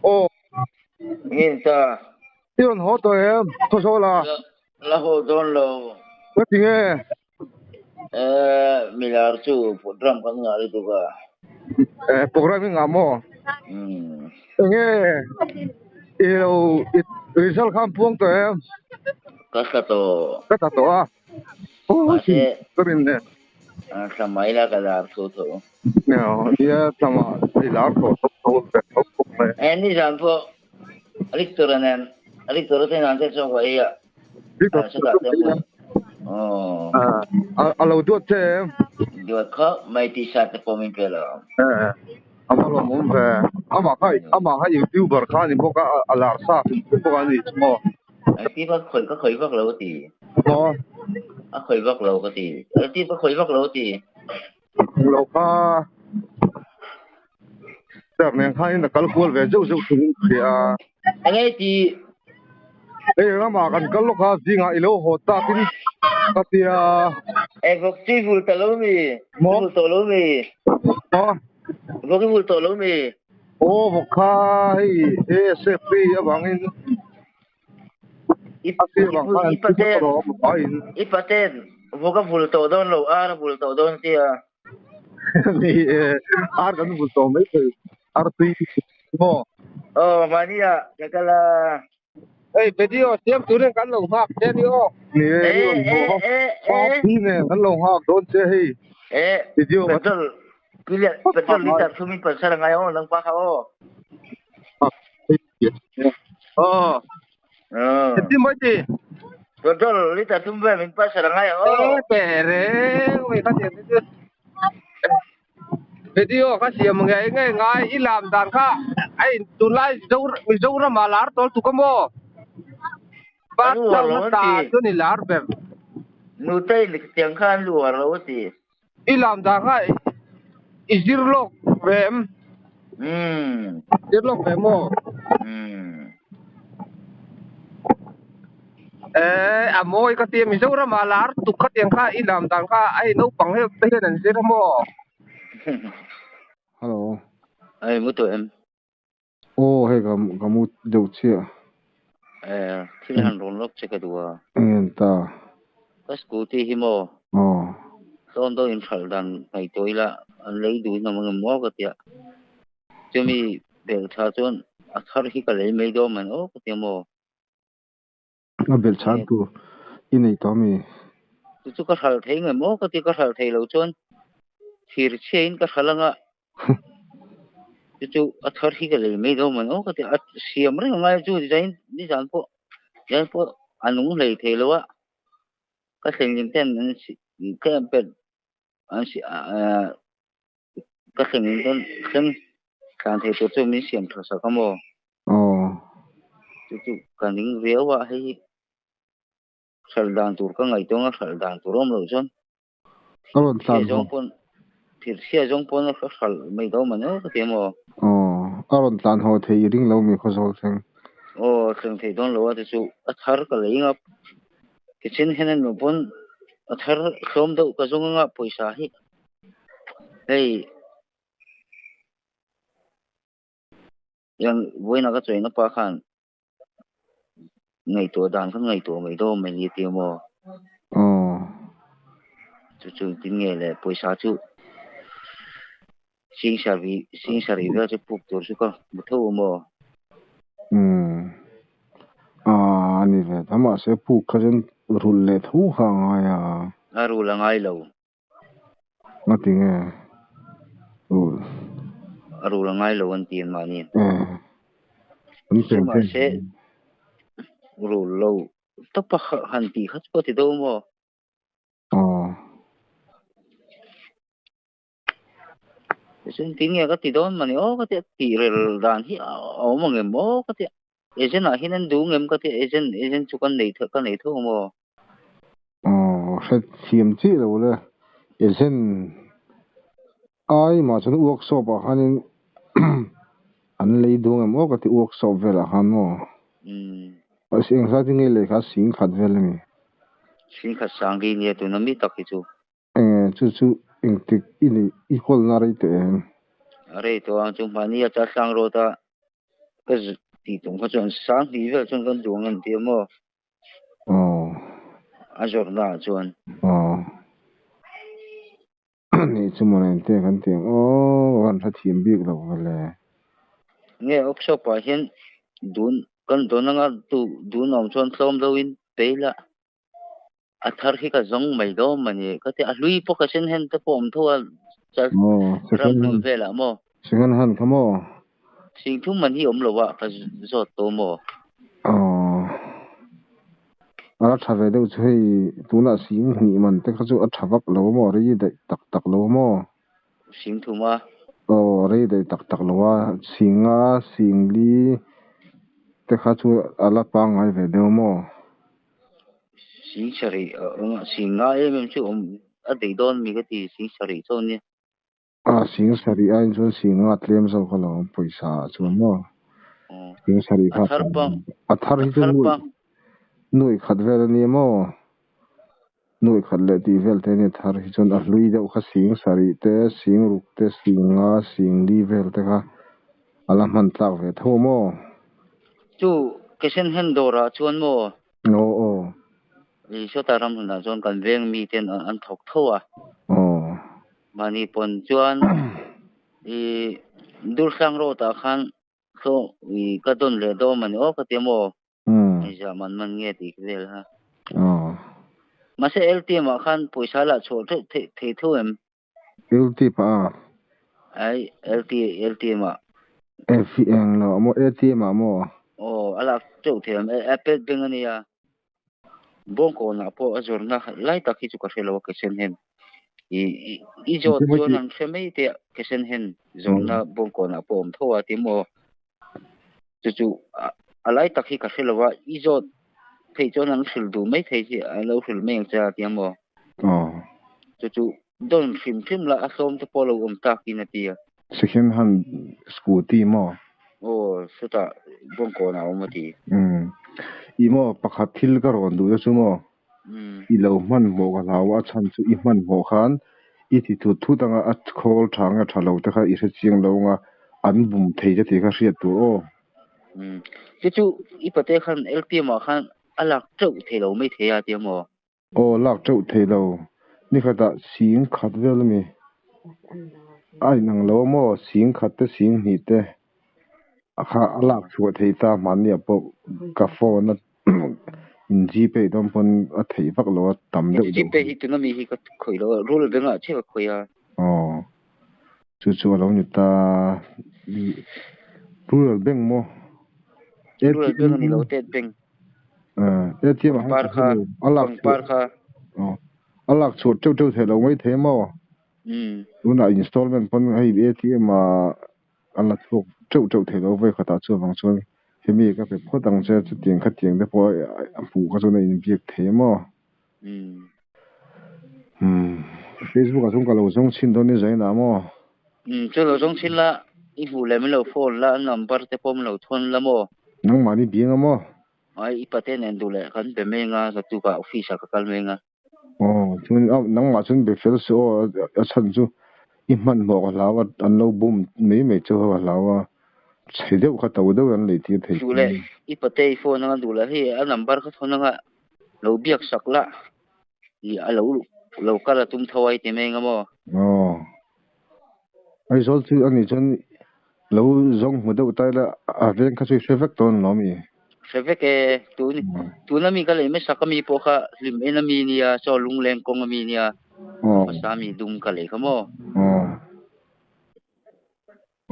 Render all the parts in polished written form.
ô nghe ta tiền họ tôi em thôi số là hồ don lo cái gì nghe milar chu program kan ngari tu ka programming ngamo nghe yêu result kham puang tôi em kasta to cái ta to à ô thì ase cái bên này samai la kadar so to nè dia sama di lar to ni jampo alik toranen ante so ko iya đi to sa ka temu oh alo tuột thế em dia kha mai ti sa te pomin pela ama lo mum ve ama kai youtuber khani boka alar sa boka ni mo ti ba khoi ba lo ti mo khoi ba lo ko ti ti ba khoi ba lo ti lo ka ter ne khai na kal kol ve zo zo thung khia angai ti e na ma kan kal lo kha jinga ilo hota tin katia vok ti vul ta lo mi mo vul to lo mi mo vok vul to lo mi o bokha hi e se pri abangin ati bang khan ti ko ro mo ai ipaten voka vul to don lo ar vul to don ti ni ar kan bu to mai ar tui mo oh mania kakala ei video tiêm tu nên cắn lồng hạc thế đi ô nè đi bằng bộ hạc đi nè cắn lồng hạc đón xe hi video mà petrol liter sumi pasar ngayo nang pa ka o ờ thế đi mới đi petrol liter sumi min pasar ngayo ê bể rê mày phát hiện chứ video cái gì mà nghe nghe ngay đi làm đàn khác ai tu lai dâu ra mà lár tol tu có mò bắt anu war đầu nó lo ti ta cho nên lár bể nu tai lik tiang khan lu war lo ti đi làm đàn khác izir lok về em izir lok về mò amoy ka tiam iso ra malar tu khat yang kha ilam dan kha ai no pang he te nan se mo hello ai mu to em oh he ga mu deu chia thil han ron lok che ka duwa en ta ka scooty hi mo oh ton do in thal dan ngai toila an lei du na mang mo ka tia chumi bel tha chon a thar hi ka lei mei do man o ka tia mo na bel chan tu inei to mi chu ka thal thei ngai mo ka tia ka thal thei lo chon thir chein ka thalanga chu a thar hi ka lei mei do man o ka tia siam re ngai chu jain ni jan po anung lei thei lo wa ka seng lim ten an si ka pet an si ka seng lim ten seng kan thei to chu mi siam tha sa ka mo oh chu kan ding riau wa hei saldang tur ka ngai tonga saldang turom lo chon aron sia tan ho jong pon thir sia jong pon ka sal mai do man o ka te mo oh aron tan ho thei ring lo mi kho sol seng o seng thei don lo wa chu a thar ka lei nga kitchen henen no pon a thar som do ka jong nga poisa hi hei yang voina ka choi na pa khan ngai to dan ka ngai to mai do mai li te mo oh chu tin nge le poisa chu sing sari ga chu puk tur chu ka bu tho mo ani ve tama se pu khajen rul le thu kha nga ya aru la ngai lo ngati nge rul aru la ngai lo an tin ma ni an teng ma teng se ru lo to pa han ti khat pa ti do mo oh sen tin nge ka ti don ma ni o ka ti rel dan hi o ma nge mo ka ti ejen a hinan du ngem ka ti ejen chu kan nei tho mo sẽ chiếm chỉ đâu le esen ai mà chân workshop à hắn anh lấy đồ em cái workshop về là hắn mà ở sinh ra thì nghe lấy cái sinh khát về là sin kha sang ri ni tu na mi tak ki chu chú anh thích in equal na rồi thế are to ang chu ma ni cha sang ro ta cái thì tổng có chuyện sáng thì về chuyện con đường ăn tiệm mà à rồi là chuyệnนี่ชั่วโมงนี้เตะกันเตียงวันถ้าทีมบิ๊กเราเลย nghe ốc shop bảo hiện đun con đun nó đun ông chuyện xong đâu in bể là à thar khi cái giống mày đó mà nhỉ cái thì à lui po cái sen hen tập om thua cha ram lui về là mà second hand ka mo sinh thu mình hi lo wa cái zo to mo ala thave deuh chu hei tuna sing hnih man te kha chu a thavak lo mo rei dei tak tak lo mo sinh thu mà rei dei tak tak lo wa singa singli te kha chu ala pa ngai ve deuh mo sinh sari sinh ngay em chu à để đón mi cái thì sinh sari cho nhỉ sing sari ai chu singa tlem zo kha lo paisa chu mo sing sari kha athar hi chu nui khat vel ni mo nui khat le ti vel te ni thar hi chun a hlui deuh kha sing sari te sing ruk te singa singli vel te kha ala man tlak ve tho mo chu cái sen hen đồ ra chuan mo o thì số ta ram là chuan kan veng mi ten an thok tho à mani pon chuan i dur sang ro ta khan so i ka don le do mani o ka temo ai ja man nghe ti vel ha mà sẽ LTM mà khan poisa la cho the thu em LT pa ai LTM mà FEN lo mo ATM mo ala chau them Apple beng ani ya bong ko na po azor na lai ta ki chu ka felo ka sen hen i jo chuan an femei te ka sen hen zor na bong ko na po om thowa ti mo chu alai ta ki ka felo wa i jo thei chuan an fil du mai thei chi a lo fil meng cha ti mo chu don phim la asom te polo om ta ki na ti second hand scooty mo suta bong ko na om ti imo pakhat thil ka ron du chu mo i lo man mo ga lawa chan chu i man mo khan i ti tu thu tanga a khol thanga thalo te kha i se chiang lo nga an bum thei ja ti kha riat tu chu i pate khan LPM ma khan alak chau thei lo mai thei ya ti mo lak chau thei lo ni kha da sing khat vel mi ai nang lo mo sing khat te sing ni te akha alak chu thei ta man ni apo ka phone na in gp dom pon a thei vak lo tam de gp hi tu na mi hi ka khoi lo rul be nga che ka khoi ya chu lo ni ta rural bank mo rural bank ni lo te bank ATM par kha alak chot chau chau thei lo mai the mo una installment pon ai ATM ma ala chok chau chau thei lo vai khata chu wang chuan hemi ka pe phodang che chu tiang kha tiang de po pu ka chu na in biak the mo Facebook azung ka lo zong chin don ni zai na mo chu lo zong chin la i hu le me lo phone la number te pom lo thon la mo nang mani biang mo ai i pate nen du le kan be me nga ka tu ka office ka kal me nga chun nang ma chun be fel so a chan chu i man mo ka lawa an lo bum me chu ka lawa chhe deuh kha to deuh an le ti thei du le i pate phone nga du le hi a number ka thon nga lo biak sak la i a lo kala tum thawai te me nga mo ai zol chu ani chun lo zong mu deuh tai la a veng kha chu fevek ton lo mi fevek tu na mi ka le me sakami po kha lim enami ni ya so lung leng kong mi ni ya pasami dum ka le khamo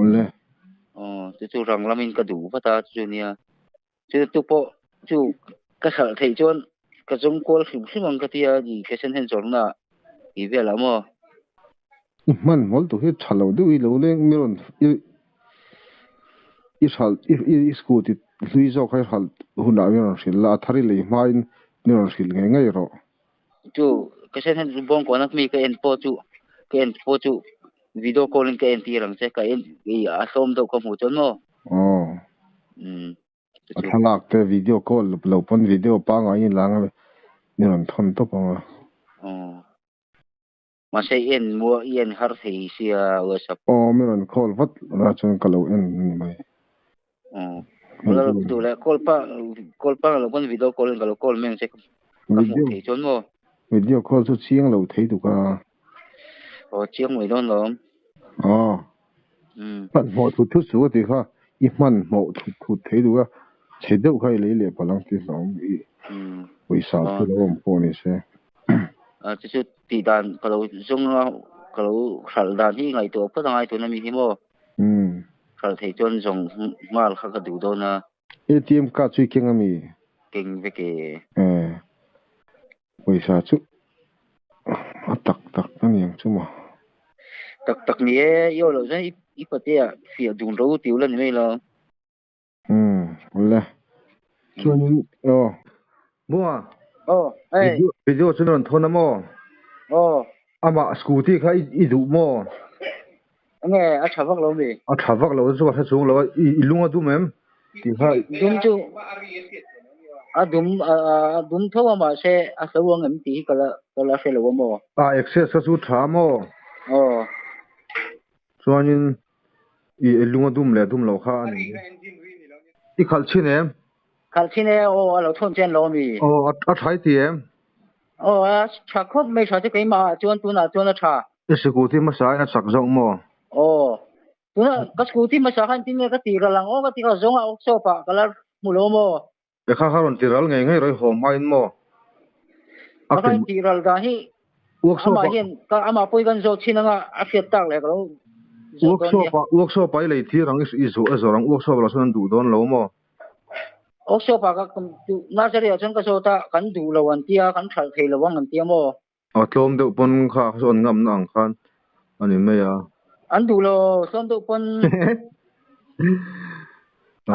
ole chu rang lamin ka du pata chu nia chu po chu ka khal thei chon ka jong kol khim khimang ka tia di ka sen hen chong na i ve la mo man mol to he chalo du i lo leng miron i sal i scooty lui zo khai hal huna miron sil la thari le main miron sil ngai ro chu ka sen hen bong ko nak mi ka en po chu video calling ka en ti rang che ka en i a som do ko mu chon mo thalak te video call lo pon video pa ngai lang miron thon to pa mà sẽ yên mua yên har thei sia whatsapp miron call vat ra chon kalo en mai kalau tu le call pa lo pun video call kalau call men se ka mu thi chon mo video call chu chiang lo thei du ka chiang mai don lo bắt mò thu thu số thì ha ít man mò thu thu thấy được chế độ khai lấy lệ bảo lăng thì lòng bị vì sao thu đó không phô này sẽ chứ chứ thì đàn kalau dùng kalau khal đàn thì ngày tuổi phát ngày tuổi này mình mo khal thấy chọn dùng mal khắc cái điều đó na ATM card suy kinh ami kinh về cái vì sao chứ tắc tắc anh em chứ mà tắc nhé yêu là rất ít bát ya phía đường râu tiêu lên này là là cho nên mua video cho nên thôi namo ama scooty khai idu mo nghe à chả vác lâu đi à thà vác lâu rồi hết xuống lâu ilunga du mem thì khai đúng chứ đúng thôi mà sẽ số lượng em tí cái là sẽ lâu mo access su tha mo cho nên ilunga dum le dum lo kha ani i khal chin em khal chin em lo thon chen lo mi a thai ti em chả khóc mấy chả cái mà chuan tu na chả scooty ma sai na chak zong mo tu na cái scooty mà sao han tin cái tì ra lang cái tì cái zong a so pa cái là mulo mo kha ron tiral ngai ngai roi hom main mo cái tì ra da hi ama hian ka ama poi gan zo chinanga a fiat tak le lo workshop ai lei thi rang isu azorang workshop la son du don lo mo workshop ka na jari achon ka so ta kan du lo an tia kan thal thei lo wang an tia mo tlom de pon kha son ngam na ang khan ani me ya an du lo son do pon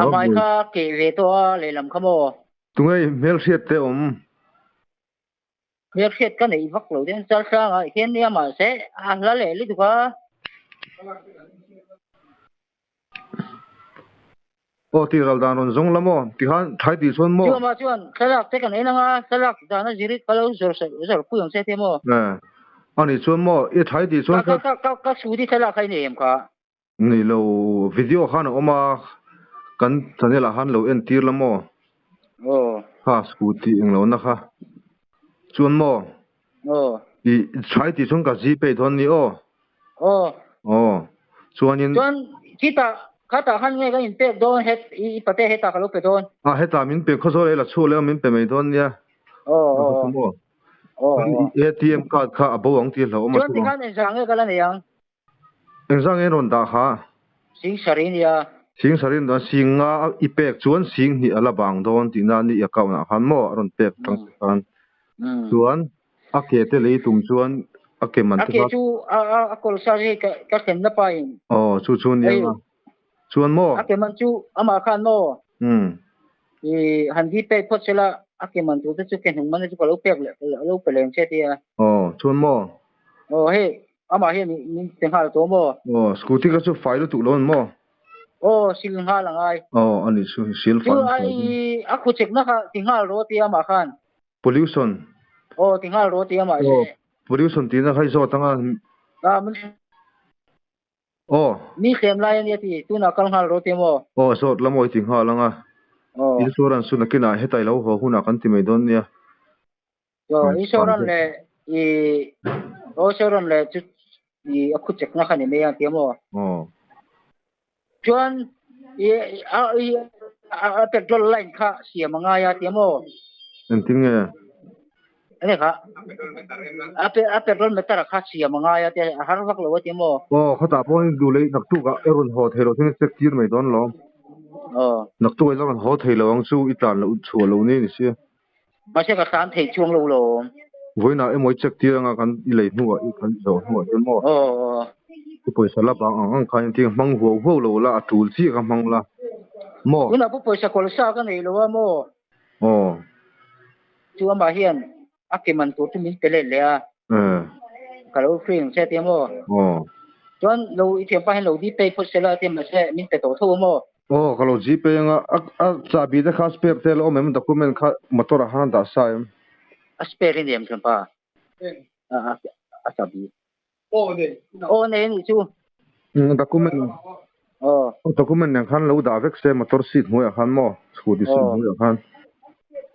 amai kha ke ve to le lam khamo tungai mel siat te việc xét cái này vắt lối đến sao sao à hiện nay mà sẽ là lẽ lý được à tiral danon zong lamo ti han thai ti son mo chuan salak te kan enanga salak dana jirit kalau zor puyang se te mo ani chuan mo e thai ti son ka sudi salak khai ne em kha nei lo video khan oma kan chanela han lo en tir lamo ha scooty eng lo na kha chuan mo i thai ti son ka gpay thon ni chuanin kita kata han nge ka in pe don het I pate heta ka lo pe don heta min pe kho so le la chu le min pe mai don ya ATM card kha abo ang ti lo ma chuan ti khan exang ka la ne yang exang en ron da kha sing sarin da singa ipek chuan sing ni ala bang don ti na ni account na han mo ron pek tang kan chuan ake te le tum chuan ake man te chu a kol sa ri ka ken na pa in chu ni chuan mo ake man chu ama khan mo han di pe phot sela ake man tu te chu ken hung man chu ko lo pek le lo pe leng che tia chuan mo he ama he ni teng hal to mo scooty ka chu file tu lon mo sil ha langai ani chu sil chu ai a khu chek na kha ting hal ro tia ma khan pollution ting hal ro tia ma pollution ti na khai zo tanga mun ni khem lai ni ti tu na kal hal ro tia mo sot lamoi ting ha langa insurance su na kina hetai lo ho huna kan ti mai don nia insurance le insurance le chu a khu chek na kha ni me ya tia mo chuan a petrol line kha siam anga ya tia mo entinge ane kha a petrol meter kha siam anga ya tia har vak lo tia mo khata point du le nak tu ga eron ho thelo thing check tir mai don lo nak tu ai ron ho thelo ang chu itan lo chu lo ni ni sia ma se ka san thei chuang lo lo voina e moi check tir anga kan i lei nuwa I kan zo nuwa don mo ku poisa la bang ang khan ting mang ho lo la atul chi ka mang la mo una pu poisa kol sa ka nei lo mo chu ma hian ake man tu tu min pele le a ka lo free che te mo chuan lo I thiam pa hen lo di pe phot se la te ma se min pe to tho mo kalau gpay nga chabi de khas per tel o mem document kha motor han da sa em spare ni em pa chabi ne ni chu document document yang khan lo da vek se motor seat mu ya khan mo scooty seat mu ya khan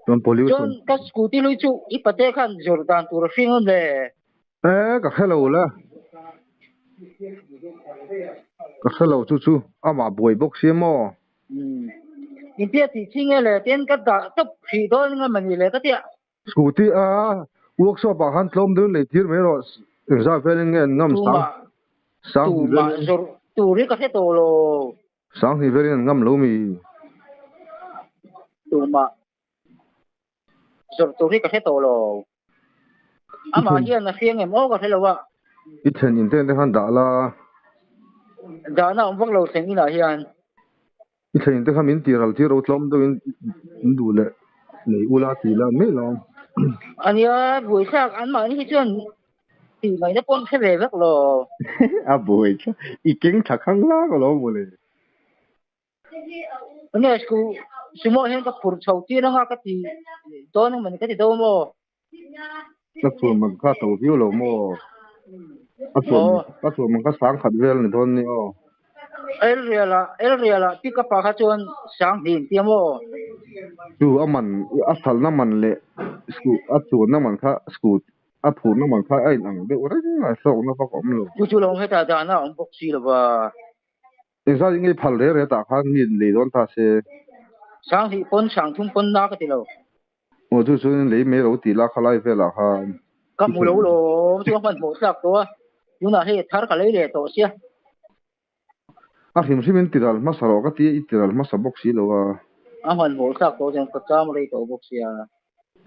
ton pollution chon ka scooty lui chu ipate khan jordan tur fingon le ka khelo la ka khelo chu ama boy box ye mo intia ti chinge le ten ka da top phi don nga mani le ka tia scooty a workshop a khan tlom dun le tir me ro za veling en ngam sang tu ma jor tu ri ka he to lo sang hi veling ngam lo mi tu ma jor tu ri ka he to lo ama hian na fiang em o ka he lo wa I then in ten khan da la da na om vak lo theng ina hian I then in te khan min tiral tiro tlom do in du le nei ula ti la me lo ania buổi sak an ma ni hi chuan ti mai na pon khe ve vak lo a boy I king thakang la ko lo mo le ania sku sumo hen ka phur chho ti nga ka ti to nang man ka ti do mo na chu man kha to view lo mo a chu man ka sang khat vel ni don ni o el riala pika pa kha chuan sang hin ti mo chu aman a thal na man le sku a chu na man kha sku a phu na man kha ai nang de ora ni a so na pa kom lo chu long he ta da na om bok si lo ba e sa ngi phal re ta kha ni le don ta se sang hi pon sang thum pon na ka ti lo o chu chu le me ro ti la khalai ve la kha ka mu lo lo chu man mo sak to yuna he thar ka le le to sia a him simin tiral ma saro ka ti tiral ma sa box si lo wa a man mo sak to jang ka cham re to bok sia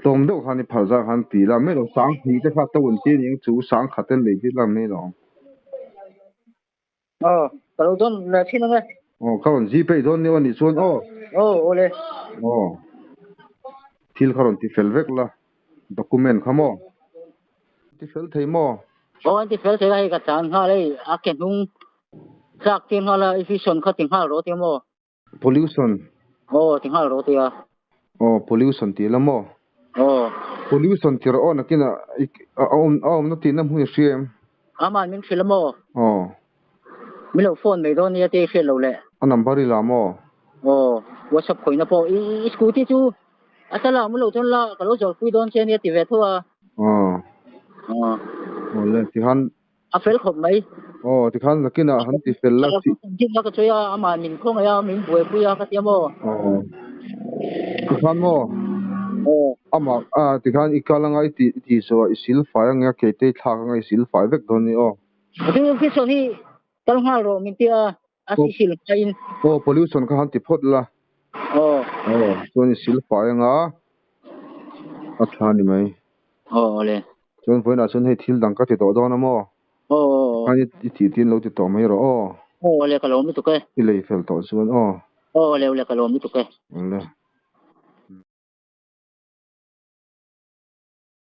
tom do khan ni phal za khan ti la me lo sang hi te kha to un ti ni chu sang khaten le ti la me lo ka lo don la thin nga karon ji pe don ni oni chon ole thil karon ti fel vek la document khamo ti fel thei mo an ti fel se la he ka chan ha le a ken hung sak tin ha la efficient kha ting ha ro ti mo pollution ting ha ro ti a pollution ti la mo pollution ti ro na kina na ti na hu shem ama min filmo oh mi lo phone me don ya te khel lo le a number la mo whatsapp khoina po I scooty chu asala mu lo chon la ka lo jol pui don chen ya ti ve thua le ti han a fel khop mai ti khan la kina han ti fel la ti la ka choya ama min khong ya min bue pu ya ka ti mo ti khan mo ama ti khan ikalanga ti so isil fa nga ke te thla nga isil fa vek don ni ti ki so ni tal ha ro min ti a si sil pain pollution ka han ti phot la so ni sil fa nga a thla ni mai le chon poina chon hei thil dang ka ti to do na mo ani ti tin lo ti to mai ro le ka lo mi to ke I lei fel to chuan le ka lo mi to ke le